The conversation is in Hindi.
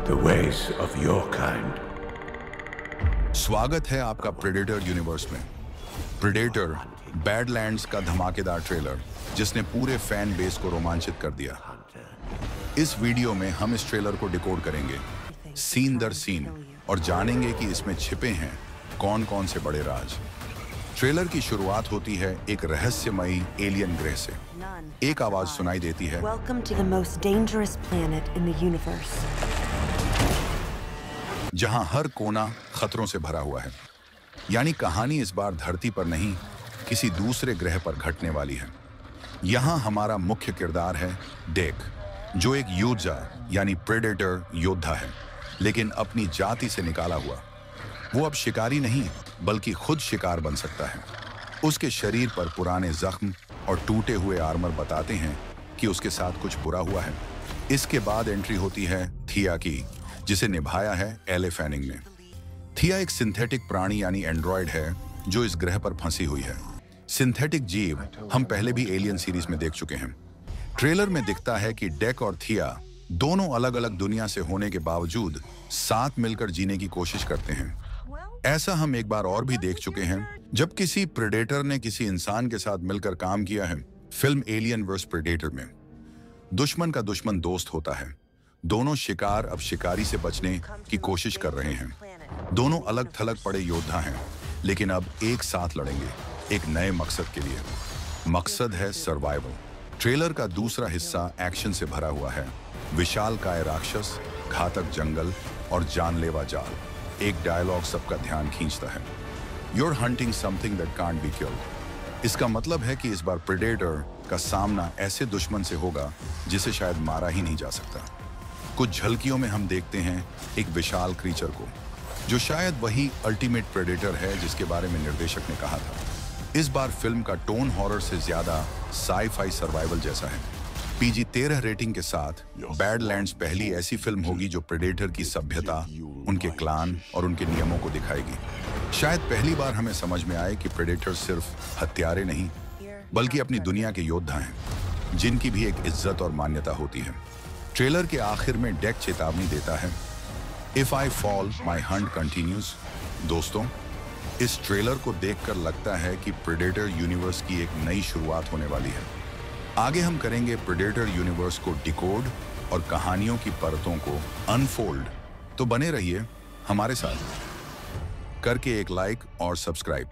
the ways of your kind. स्वागत है आपका प्रेडेटर यूनिवर्स में। प्रेडेटर बैडलैंड्स का धमाकेदार ट्रेलर जिसने पूरे फैन बेस को रोमांचित कर दिया। इस वीडियो में हम इस ट्रेलर को डिकोड करेंगे सीन दर सीन और जानेंगे कि इसमें छिपे हैं कौन-कौन से बड़े राज। ट्रेलर की शुरुआत होती है एक रहस्यमयी एलियन ग्रह से। एक आवाज सुनाई देती है, Welcome to the most dangerous planet in the universe. जहां हर कोना खतरों से भरा हुआ है। यानी कहानी इस बार धरती पर नहीं, किसी दूसरे ग्रह पर घटने वाली है। यहां हमारा मुख्य किरदार है डेक, जो एक योद्धा यानी प्रेडेटर योद्धा है, लेकिन अपनी जाति से निकाला हुआ। वो अब शिकारी नहीं बल्कि खुद शिकार बन सकता है। उसके शरीर पर पुराने जख्म और टूटे हुए आर्मर बताते हैं कि उसके साथ कुछ बुरा हुआ है। इसके बाद एंट्री होती है थिया की, जिसे निभाया है एले फैनिंग ने। थिया एक सिंथेटिक प्राणी यानी एंड्रॉयड है जो इस ग्रह पर फंसी हुई है। सिंथेटिक जीव हम पहले भी एलियन सीरीज में देख चुके हैं। ट्रेलर में दिखता है कि डेक और थिया दोनों अलग-अलग दुनिया से होने के बावजूद साथ मिलकर जीने की कोशिश करते हैं। ऐसा हम एक बार और भी देख चुके हैं जब किसी प्रेडेटर ने किसी इंसान के साथ मिलकर काम किया है, फिल्म एलियन वर्स प्रेडेटर में। दुश्मन का दुश्मन दोस्त होता है। दोनों शिकार अब शिकारी से बचने की कोशिश कर रहे हैं। दोनों अलग थलग पड़े योद्धा हैं, लेकिन अब एक साथ लड़ेंगे एक नए मकसद के लिए। मकसद है सर्वाइवल। ट्रेलर का दूसरा हिस्सा एक्शन से भरा हुआ है। विशालकाय राक्षस, घातक जंगल और जानलेवा जाल। एक डायलॉग सबका ध्यान खींचता है, You're hunting something that can't be killed। इसका मतलब है कि इस बार प्रेडेटर का सामना ऐसे दुश्मन से होगा जिसे शायद मारा ही नहीं जा सकता। कुछ झलकियों में हम देखते हैं एक विशाल क्रीचर को, जो शायद वही अल्टीमेट प्रेडेटर है जिसके बारे में निर्देशक ने कहा था। इस बार फिल्म का टोन हॉरर से ज्यादा साई-फाई सर्वाइवल जैसा है। PG-13 रेटिंग के साथ बैडलैंड्स पहली ऐसी फिल्म होगी जो प्रेडेटर की सभ्यता, उनके क्लान और उनके नियमों को दिखाएगी। शायद पहली बार हमें समझ में आए कि प्रेडेटर सिर्फ हत्यारे नहीं बल्कि अपनी दुनिया के योद्धा हैं, जिनकी भी एक इज्जत और मान्यता होती है। ट्रेलर के आखिर में डेक चेतावनी देता है, If I fall, my hunt continues। दोस्तों, इस ट्रेलर को देखकर लगता है कि प्रेडेटर यूनिवर्स की एक नई शुरुआत होने वाली है। आगे हम करेंगे प्रेडेटर यूनिवर्स को डिकोड और कहानियों की परतों को अनफोल्ड। तो बने रहिए हमारे साथ, करके एक लाइक और सब्सक्राइब।